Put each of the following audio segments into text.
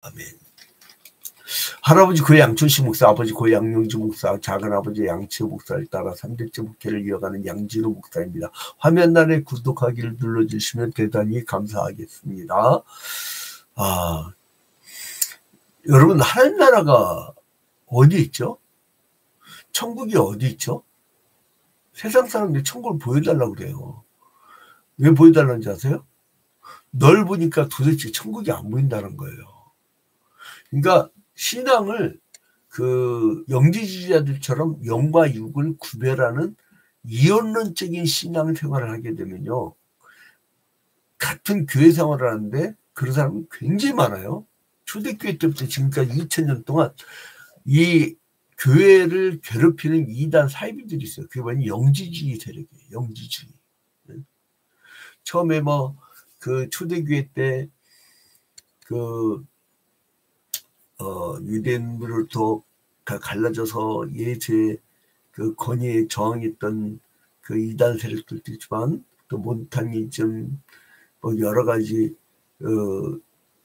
아멘. 할아버지 고해 양천식 목사, 아버지 고해 양용주 목사, 작은아버지 양치호 목사를 따라 3대째 목회를 이어가는 양진호 목사입니다. 화면란에 구독하기를 눌러주시면 대단히 감사하겠습니다. 여러분, 하나님 나라가 어디 있죠? 천국이 어디 있죠? 세상 사람들이 천국을 보여달라고 그래요. 왜 보여달라는지 아세요? 넓으니까 도대체 천국이 안 보인다는 거예요. 그러니까 신앙을 그 영지주의자들처럼 영과 육을 구별하는 이원론적인 신앙 생활을 하게 되면요, 같은 교회 생활을 하는데 그런 사람이 굉장히 많아요. 초대교회 때부터 지금까지 2000년 동안 이 교회를 괴롭히는 이단 사이비들이 있어요. 그게 뭐냐, 영지주의 세력이에요. 영지주의. 처음에 그 초대교회 때 유대인으로부터 갈라져서 예수의 그 권위에 저항했던 그 이단 세력들도 있지만, 또 몬타니즘 여러 가지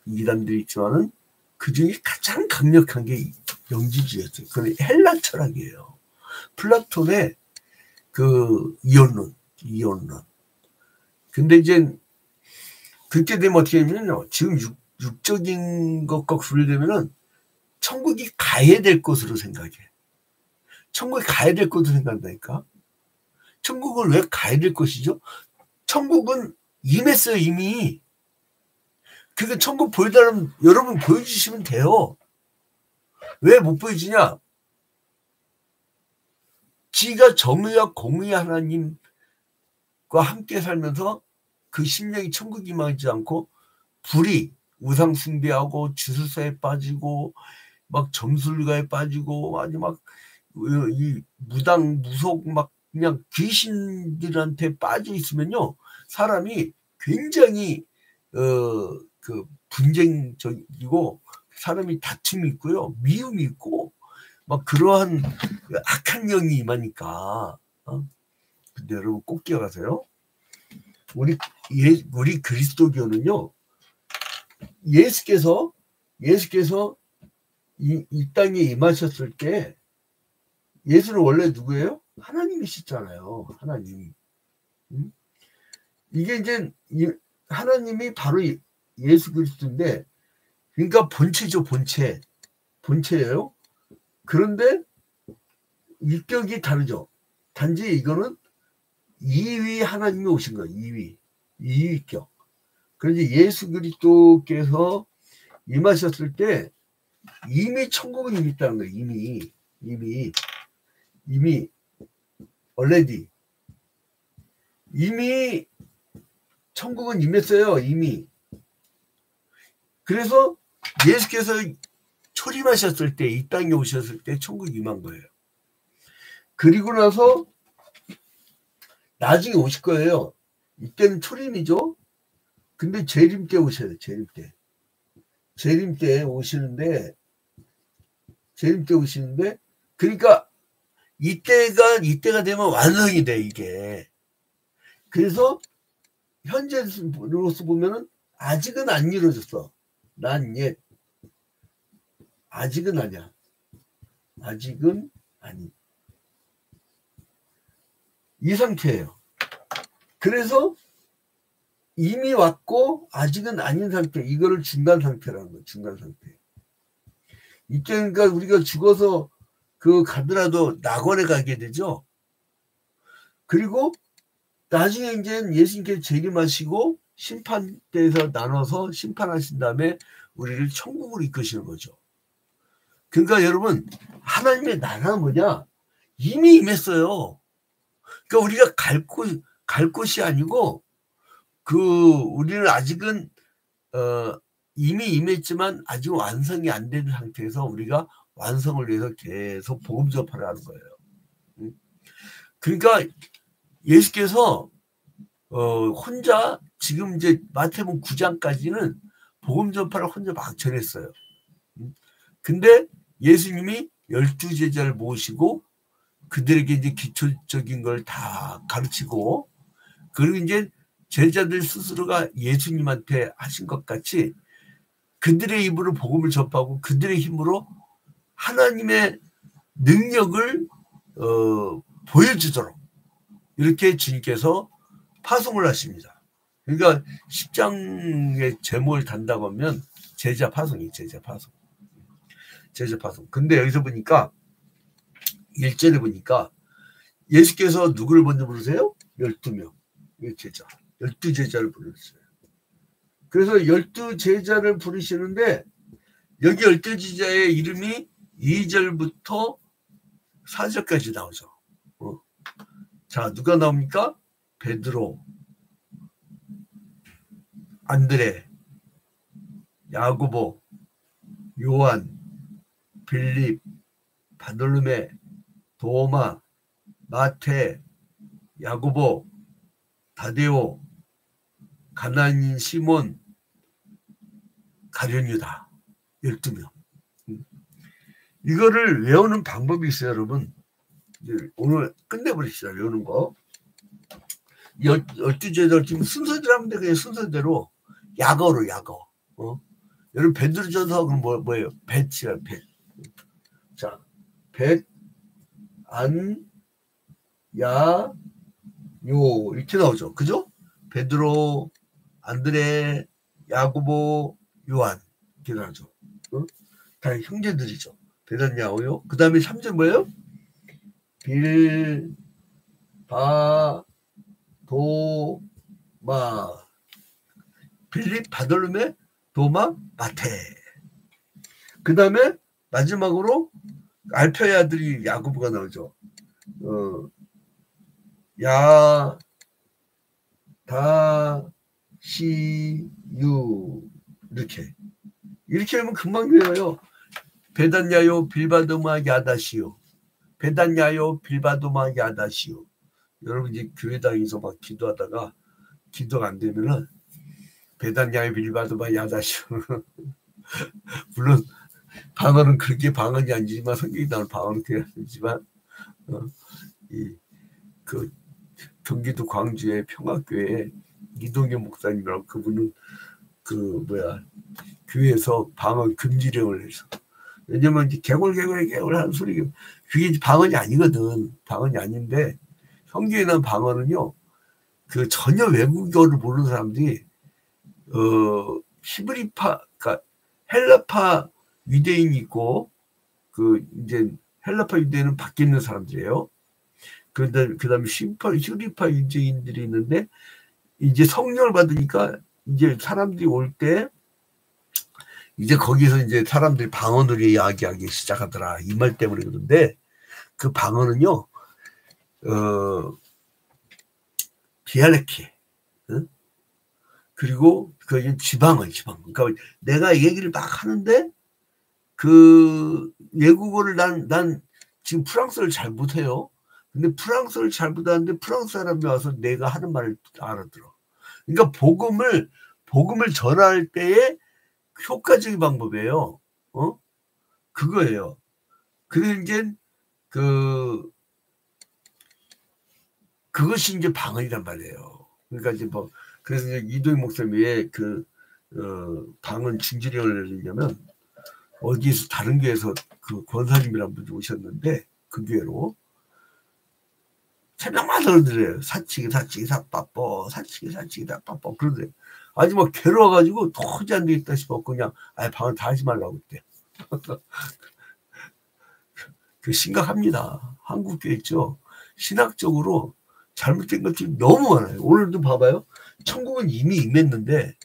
이단들이 있지만은 그 중에 가장 강력한 게 영지주의였어요. 그건 헬라 철학이에요. 플라톤의 그 이원론. 근데 이제 그렇게 되면 어떻게 되냐면요, 지금 육적인 것과 구별되면은 천국이 가야 될 것으로 생각해. 천국에 가야 될 것으로 생각한다니까. 천국을 왜 가야 될 것이죠? 천국은 임했어요, 이미. 그러니까 천국 보여달라면 여러분 보여주시면 돼요. 왜 못 보여주냐? 지가 정의와 공의 하나님과 함께 살면서 그 심령이 천국 임하지 않고 불이 우상 숭배하고 주술사에 빠지고 막 점술가에 빠지고 아주 막 이 무당 무속 막 그냥 귀신들한테 빠져 있으면요, 사람이 굉장히 그 분쟁적이고 사람이 다툼이 있고요, 미움이 있고 막 그러한 악한 영이 임하니까. 근데 여러분 꼭 기억하세요. 우리 그리스도교는요, 예수께서 이 땅에 임하셨을 때 예수는 원래 누구예요? 하나님이시잖아요. 하나님. 이게 이제 하나님이 바로 예수 그리스도인데, 그러니까 본체죠. 본체예요. 그런데 위격이 다르죠. 단지 이거는 2위 하나님이 오신 거예요. 2위격. 그래서 예수 그리스도께서 임하셨을 때 이미 천국은 이미 있다는 거예요. 이미 already 이미 천국은 임했어요. 이미. 그래서 예수께서 초림하셨을 때, 이 땅에 오셨을 때 천국이 임한 거예요. 그리고 나서 나중에 오실 거예요. 이때는 초림이죠. 근데 재림 때 오셔요. 재림 때 오시는데 그러니까 이때가 되면 완성이 돼, 이게. 그래서 현재로서 보면은 아직은 안 이루어졌어. 아직은 아니야. 아직은 아니. 이 상태예요. 그래서 이미 왔고 아직은 아닌 상태, 이거를 중간 상태라는 거예요. 중간 상태. 이때 그러니까 우리가 죽어서 가더라도 낙원에 가게 되죠. 그리고 나중에 이제 예수님께서 재림하시고 심판대에서 나눠서 심판하신 다음에 우리를 천국으로 이끄시는 거죠. 그러니까 여러분, 하나님의 나라는 뭐냐? 이미 임했어요. 그러니까 우리가 갈 곳이 아니고 우리는 아직은 이미 임했지만 아직 완성이 안 된 상태에서 우리가 완성을 위해서 계속 복음 전파를 하는 거예요. 그러니까 예수께서 혼자 지금 이제 마태복음 9장까지는 복음 전파를 혼자 막 전했어요. 근데 예수님이 12제자를 모시고 그들에게 이제 기초적인 걸 다 가르치고, 그리고 이제 제자들 스스로가 예수님한테 하신 것 같이 그들의 입으로 복음을 접하고 그들의 힘으로 하나님의 능력을 보여주도록 이렇게 주님께서 파송을 하십니다. 그러니까 10장의 제목을 단다고 하면 제자 파송이 제자 파송. 근데 여기서 보니까 1절에 보니까 예수께서 누구를 먼저 부르세요? 12명 제자, 12제자를 부르셨어요. 그래서 12제자를 부르시는데 여기 12제자의 이름이 2절부터 4절까지 나오죠. 자, 누가 나옵니까? 베드로, 안드레, 야고보, 요한, 빌립, 바돌로메, 도마, 마태, 야고보, 다데오, 가나안인 시몬, 가룟유다. 12명. 이거를 외우는 방법이 있어요, 여러분. 오늘 끝내버립시다, 외우는 거. 12제자 지금 순서대로 하면 돼. 그냥 순서대로. 약어로, 약어. 여러분, 베드로전서 그럼 뭐예요? 벳이야, 벳. 자, 벳, 안, 야, 요. 이렇게 나오죠. 그죠? 베드로, 안드레, 야고보, 요한. 이렇게 나오죠. 다 형제들이죠. 베다냐오요. 그 다음에 3절 뭐예요? 빌, 바, 도, 마. 빌립, 바돌로메, 도마, 마테. 그 다음에 마지막으로 알페의 아들이 야고보가 나오죠. 야, 다, 시, 유. 이렇게 하면 금방 외워요. 베단야요, 빌바도마, 야다시요. 베단야요, 빌바도마, 야다시요. 여러분 이제 교회당에서 막 기도하다가 기도가 안 되면은 베단야요, 빌바도마, 야다시요. 물론 방언은 그렇게 방언이 아니지만 성경이 나오는 방언은 그게 아니지만 그 경기도 광주의 평화교회 이동현 목사님이라고 그분은 교회에서 방언 금지령을 해서 왜냐면 이제 개골 하는 소리 그게 이제 방언이 아니거든. 방언이 아닌데 성경에 나온 방언은요 그 전혀 외국어를 모르는 사람들이 히브리파 그러니까 헬라파 유대인이 있고 그 이제 헬라파 유대인은 밖에 있는 사람들이에요. 그다음에 히브리파 유대인들이 있는데 이제 성령을 받으니까 이제 사람들이 올 때 이제 거기서 이제 사람들이 방언으로 이야기하기 시작하더라. 이 말 때문에 그런데 그 방언은요, 디알렉키, 응? 그리고 그 지방은. 그러니까 내가 얘기를 막 하는데 그 외국어를 난 지금 프랑스어를 잘 못해요. 근데 프랑스어를 잘 못하는데 프랑스 사람이 와서 내가 하는 말을 알아들어. 그러니까 복음을 전할 때의 효과적인 방법이에요. 그거예요. 그래서 이제 그것이 이제 방언이란 말이에요. 그러니까 이제 그래서 이제 이도희 목사님의 방언 징지령을 내려면 어디서 다른 교회에서 그 권사님이란 분이 오셨는데 그 교회로 새벽마다 그러더래요. 사치기 사빠뽀 사치기 사빠뽀 그러더래요. 아주 막 괴로워가지고 도저히 안 되겠다 싶어 그냥 방언 다 하지 말라고 그때. 그 심각합니다. 한국 교회 있죠. 신학적으로 잘못된 것들이 너무 많아요. 오늘도 봐봐요. 천국은 이미 임했는데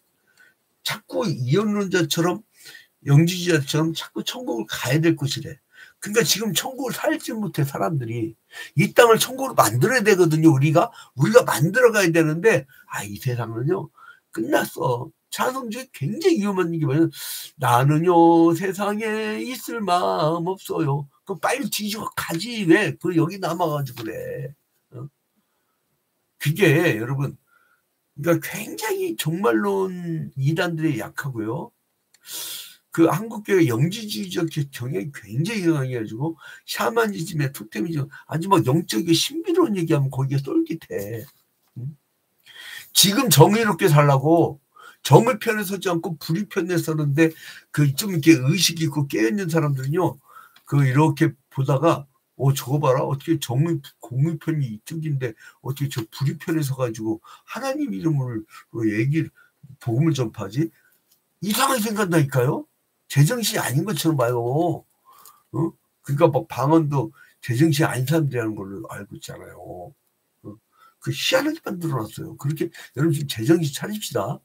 자꾸 이원론자처럼 영지주의자처럼 자꾸 천국을 가야 될 곳이래. 그러니까 지금 천국을 살지 못해 사람들이. 이 땅을 천국으로 만들어야 되거든요. 우리가 만들어 가야 되는데 이 세상은요 끝났어. 자성주의 굉장히 위험한 게 뭐냐면 나는요 세상에 있을 마음 없어요. 그럼 빨리 뒤집어 가지 왜 여기 남아가지고 그래. 그게 여러분 그러니까 굉장히 종말론 이단들이 약하고요. 그 한국교회 영지주의적 경향이 굉장히 강해가지고 샤머니즘에 토테미즘 아주 막 영적인 신비로운 얘기하면 거기에 쏠깃해. 지금 정의롭게 살라고 정의 편에 서지 않고 불의 편에 서는데 그 좀 이렇게 의식이 있고 깨어있는 사람들은요, 그 이렇게 보다가 저거 봐라, 어떻게 정의 공의 편이 이쪽인데 어떻게 저 불의 편에 서가지고 하나님 이름으로 복음을 전파하지? 이상하게 생각한다니까요. 제정신이 아닌 것처럼 봐요. 그러니까 막 방언도 제정신이 아닌 사람들이 하는 걸로 알고 있잖아요. 그 희한하게 만들어놨어요. 그렇게 여러분 좀 제정신 차립시다.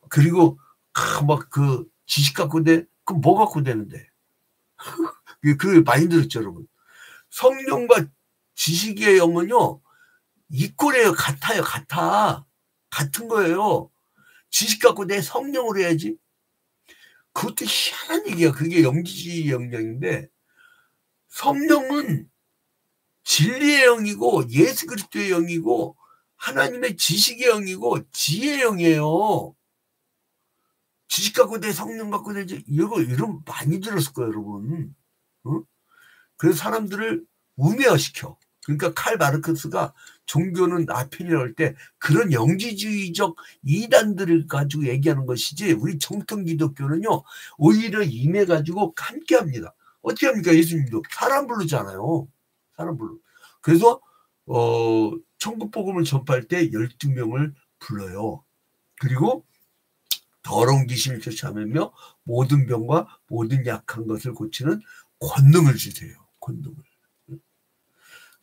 그리고 막 그 지식 갖고 그럼 뭐 갖고 되는데? 그 많이 들었죠, 여러분. 성령과 지식의 영은요, 이꼴이에요. 같아요. 같은 거예요. 지식 갖고 내 성령으로 해야지. 그것도 희한한 얘기야. 그게 영지주의 영역인데, 성령은 진리의 영이고 예수 그리스도의 영이고 하나님의 지식의 영이고 지혜의 영이에요. 지식 갖고 내 성령 갖고 되지. 이런 많이 들었을 거예요, 여러분. 그래서 사람들을 우매화시켜. 그러니까 칼 마르크스가 종교는 아편이라고 할 때 그런 영지주의적 이단들을 가지고 얘기하는 것이지, 우리 정통 기독교는요 오히려 임해가지고 함께합니다. 어떻게 합니까? 예수님도 사람 부르잖아요. 사람 불러. 그래서 천국 복음을 전파할 때 12명을 불러요. 그리고 더러운 귀신을 쫓아내며 모든 병과 모든 약한 것을 고치는 권능을 주세요. 권능을.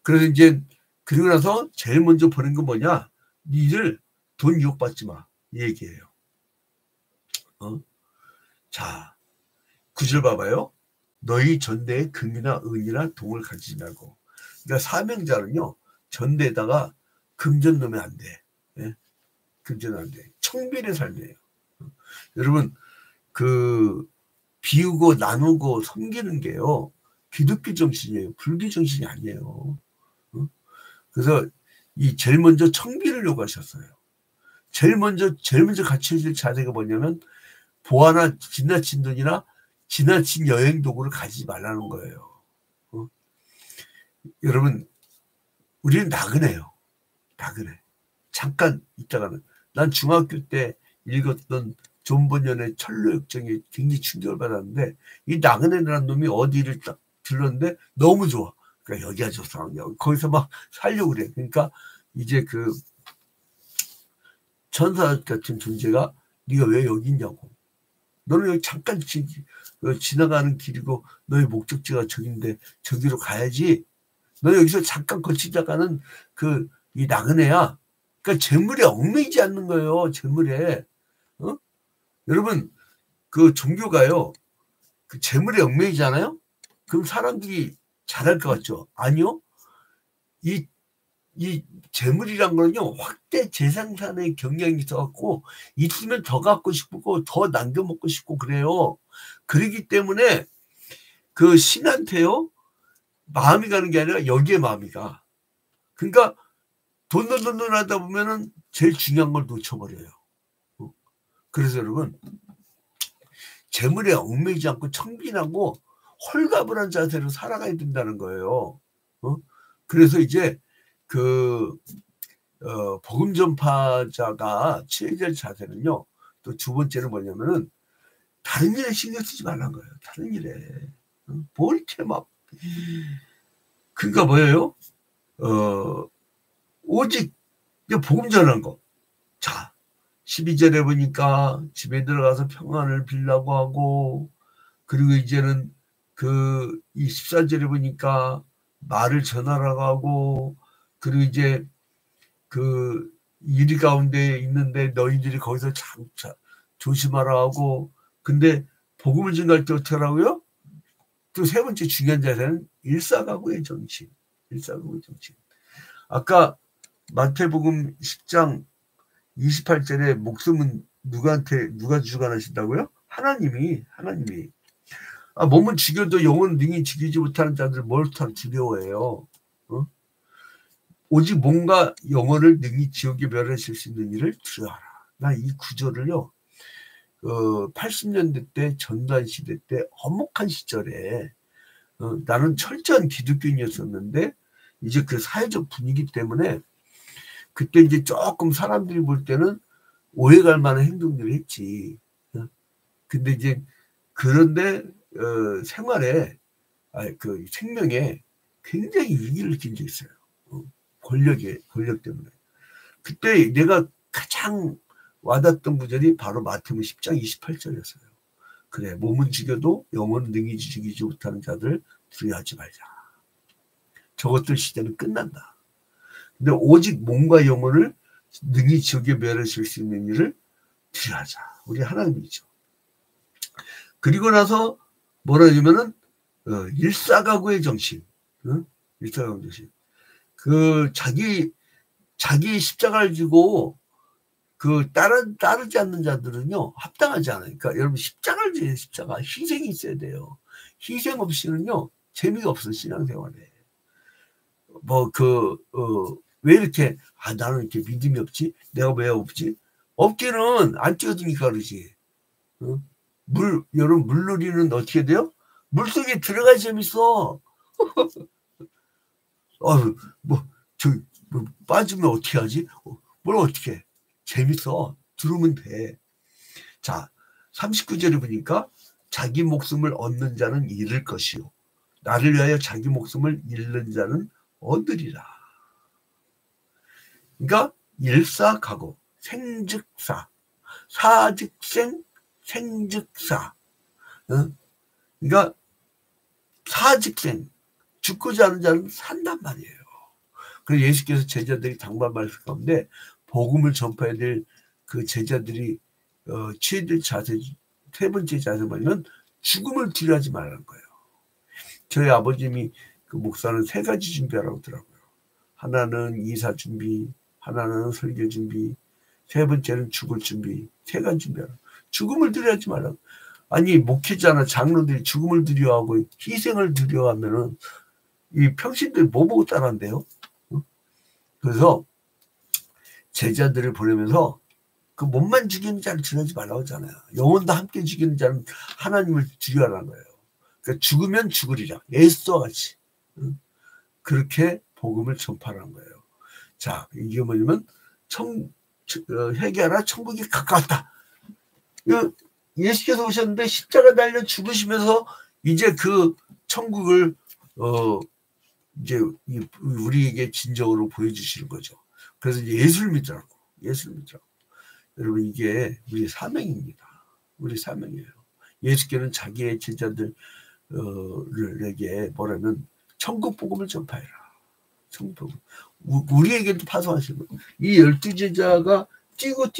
그래서 이제 그리고 나서 제일 먼저 보낸 건 뭐냐? 니들 돈 유혹받지 마. 이 얘기예요. 자, 9절 봐봐요. 너희 전대에 금이나 은이나 동을 가지지 말고. 그러니까 사명자는요, 전대에다가 금전 넣으면 안 돼. 예? 금전 안 돼. 청빈의 삶이에요. 여러분, 비우고 나누고 섬기는 게요, 기독교 정신이에요. 불교 정신이 아니에요. 그래서 제일 먼저 청비를 요구하셨어요. 제일 먼저 갖춰질 자세가 뭐냐면, 보아나 지나친 돈이나 지나친 여행 도구를 가지지 말라는 거예요. 여러분, 우리는 나그네요. 나그네. 잠깐 있다가는. 난 중학교 때 읽었던 존 번연의 철로역정에 굉장히 충격을 받았는데, 이 나그네라는 놈이 어디를 딱 들렀는데 너무 좋아. 그러니까 여기가 좋다. 거기서 막 살려고 그래. 그러니까 이제 그 천사 같은 존재가 네가 왜 여기 있냐고. 너는 여기 잠깐 지나가는 길이고 너의 목적지가 저긴데 저기로 가야지. 너 여기서 잠깐 거치다가는 이 나그네야. 그러니까 재물에 얽매이지 않는 거예요. 재물에. 여러분, 그 종교가요, 그 재물에 얽매이잖아요. 그럼 사람들이 잘할 것 같죠? 아니요. 이 재물이란 거는요, 확대 재생산의 경향이 있어갖고 있으면 더 갖고 싶고 더 남겨 먹고 싶고 그래요. 그러기 때문에 그 신한테요, 마음이 가는 게 아니라 여기에 마음이 가. 그러니까 돈 하다 보면은 제일 중요한 걸 놓쳐버려요. 그래서 여러분, 재물에 얽매이지 않고 청빈하고 홀가분한 자세로 살아가야 된다는 거예요. 그래서 이제 복음 전파자가 취해야 될 자세는요, 또 두 번째는 뭐냐면은 다른 일에 신경 쓰지 말라는 거예요. 다른 일에. 뭘 이렇게 막. 그러니까 뭐예요? 오직 복음 전하는 거. 자, 12절에 보니까 집에 들어가서 평안을 빌라고 하고, 그리고 이제는 이 14절에 보니까 말을 전하라고 하고, 그리고 이제 이리 가운데 있는데 너희들이 거기서 조심하라 하고. 근데 복음을 전할 때 어떻게 하라고요? 또 세 번째 중요한 자세는 일사각오의 정신. 일사각오의 정신. 아까 마태복음 10장 28절에 목숨은 누가 주관하신다고요? 하나님이. 몸은 죽여도 영혼은 능히 죽이지 못하는 자들 뭘 두려워해요? 오직 몸과 영혼을 능히 지옥에 멸하실 수 있는 일을 두려워하라. 나 이 구절을요, 80년대 때 전두환 시대 때 엄혹한 시절에 나는 철저한 기독교인이었었는데, 이제 그 사회적 분위기 때문에 그때 이제 조금 사람들이 볼 때는 오해갈 만한 행동들을 했지. 근데 이제 그런데 생활에 그 생명에 굉장히 위기를 느낀 적이 있어요. 권력 때문에. 그때 내가 가장 와닿던 구절이 바로 마태복음 10장 28절이었어요. 그래, 몸은 죽여도 영혼은 능히 죽이지 못하는 자들 두려워하지 말자. 저것들 시대는 끝난다. 근데 오직 몸과 영혼을 능히 지옥에 멸하실 수 있는 일을 두려워하자. 우리 하나님이죠. 그리고 나서 뭐라 하냐면은 일사각오의 정신. 일사각오의 정신. 그 자기 십자가를 지고 그 따르지 않는 자들은요 합당하지 않아요. 그러니까 여러분 십자가를 지어야 십자가 희생이 있어야 돼요. 희생 없이는요 재미가 없어 신앙생활에. 왜 이렇게 나는 이렇게 믿음이 없지? 내가 왜 없지? 없기는 안 찍어주니까 그러지. 여러분 물놀이는 어떻게 돼요? 물속에 들어가야 재밌어. 빠지면 어떻게 하지? 뭘 어떻게 해? 재밌어. 들으면 돼. 자, 39절에 보니까 자기 목숨을 얻는 자는 잃을 것이요. 나를 위하여 자기 목숨을 잃는 자는 얻으리라. 그러니까 일사각오, 생즉사, 사즉생, 생즉사. 그러니까 사즉생, 죽고자 하는 자는 산단 말이에요. 그래서 예수께서 제자들이 당부하신 가운데 복음을 전파해야 될 그 제자들이 취해야 될 자세, 세 번째 자세 뭐냐면 죽음을 두려워하지 말라는 거예요. 저희 아버님이 그 목사는 세 가지 준비하라고 하더라고요. 하나는 이사 준비, 하나는 설교 준비, 세 번째는 죽을 준비. 세 가지 준비하라. 죽음을 두려워하지 말라고. 아니 목회자나 장로들이 죽음을 두려워하고 희생을 두려워하면은 이 평신도에 뭐 보고 따라한대요? 그래서 제자들을 보내면서 그 몸만 죽이는 자를 두려워하지 말라고 하잖아요. 영혼도 함께 죽이는 자는 하나님을 두려워하라는 거예요. 그러니까 죽으면 죽으리라. 예수와 같이. 그렇게 복음을 전파하는 거예요. 자, 이게 뭐냐면 회개하라 천국이 가까웠다. 예수께서 오셨는데 십자가 달려 죽으시면서 이제 그 천국을 이제 우리에게 진정으로 보여주시는 거죠. 그래서 이제 예수를 믿으라고. 예수를 믿으라고. 여러분 이게 우리 사명입니다. 우리 사명이에요. 예수께는 자기의 제자들에게 뭐라면 천국 복음을 전파해라. 천국 복음. 우리에게도 파송하시는 거예요. 이 12제자가 뛰고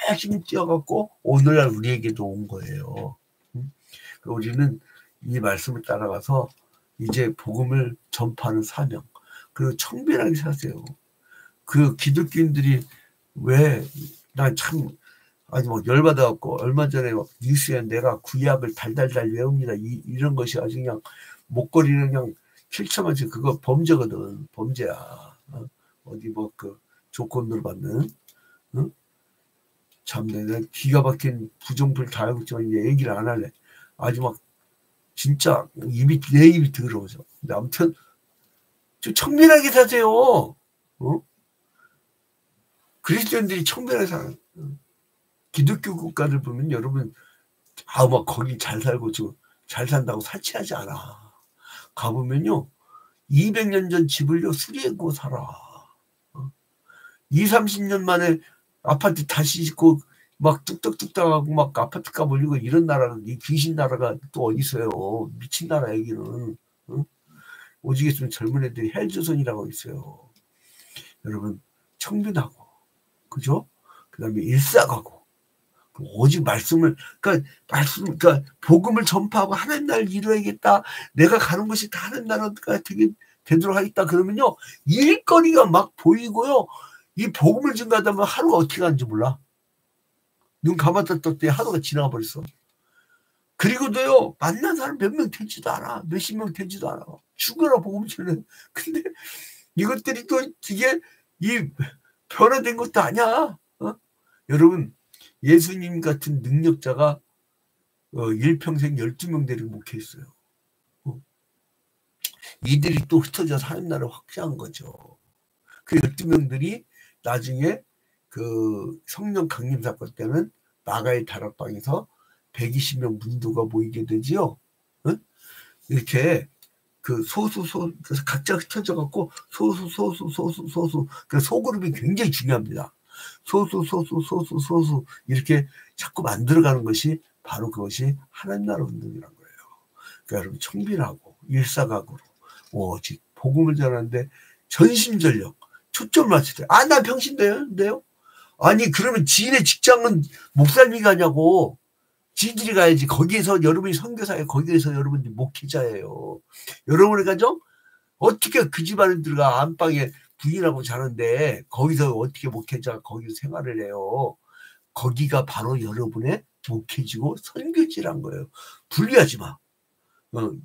열심히 뛰어갖고 오늘날 우리에게도 온 거예요. 우리는 이 말씀을 따라가서 이제 복음을 전파하는 사명, 그리고 청결하게 사세요. 그 기독교인들이 왜 난 참 아주 막 열받아갖고 얼마 전에 막 뉴스에 내가 구약을 달달달 외웁니다. 이런 것이 아주 그냥 목걸이는 그냥 7천원씩 그거 범죄거든. 범죄야. 어디 뭐 그 조건으로 받는. 참 내가 기가 막힌 부정풀 다 알고 있지만 이제 얘기를 안 할래. 아주 막 진짜 내 입이 더러워져. 근데 아무튼 좀 청밀하게 사세요. 그리스도인들이 청밀하게 사는. 기독교 국가를 보면 여러분 막 거기 잘 살고 잘 산다고 사치하지 않아. 가보면요 200년 전 집을요 수리하고 살아. 20-30년 만에 아파트 다시 짓고 막 뚝딱뚝딱하고 막 아파트값 올리고 이런 나라가 이 귀신 나라가 또 어디 있어요. 미친 나라 얘기는. 오직 있으면 젊은 애들이 헬조선이라고 있어요. 여러분 청빈하고 그죠? 그 다음에 일사가고 오직 말씀을 그러니까 복음을 전파하고 하나님 나라를 이루어야겠다. 내가 가는 곳이 다 하나님 나라가 되도록 하겠다. 그러면요 일거리가 막 보이고요. 이 복음을 증가하다 보면 하루가 어떻게 가는지 몰라. 눈 감았다 떴더니 하루가 지나가 버렸어. 그리고도요 만난 사람 몇 명 되지도 않아. 몇십 명 되지도 않아. 죽어라 복음 전해. 근데 이것들이 또 이게 이 변화된 것도 아니야. 여러분 예수님 같은 능력자가 일평생 12명 데리고 목회했어요. 이들이 또 흩어져서 하나님 나라를 확장한 거죠. 그 12명들이 나중에 그 성령 강림 사건 때는 나가의 다락방에서 120명 문도가 모이게 되지요. 응? 이렇게 그 그래서 각자 흩어져 갖고 소수 그 소그룹이 굉장히 중요합니다. 소수 이렇게 자꾸 만들어가는 것이 바로 그것이 하나님 나라 운동이란 거예요. 그러니까 여러분 청빈하고 일사각오로 오직 복음을 전하는데 전심전력 초점을 맞추세요. 난 평신도인데요. 아니 그러면 지인의 직장은 목사님이 가냐고. 지인들이 가야지. 거기에서 여러분이 선교사예요. 거기에서 여러분이 목회자예요. 여러분의 가정 어떻게 그 집안에 들어가 안방에 부인하고 자는데 거기서 어떻게 목회자가 거기서 생활을 해요. 거기가 바로 여러분의 목회지고 선교지란 거예요. 분리하지 마.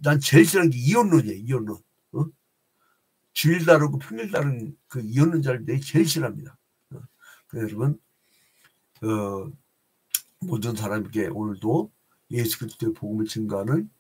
난 제일 싫어하는 게 이혼론이에요. 이혼론. 주일 다르고 평일 다른 그 이혼론자를 내가 제일 싫어합니다. 그래서 여러분 모든 사람에게 오늘도 예수 그리스도의 복음을 증거하는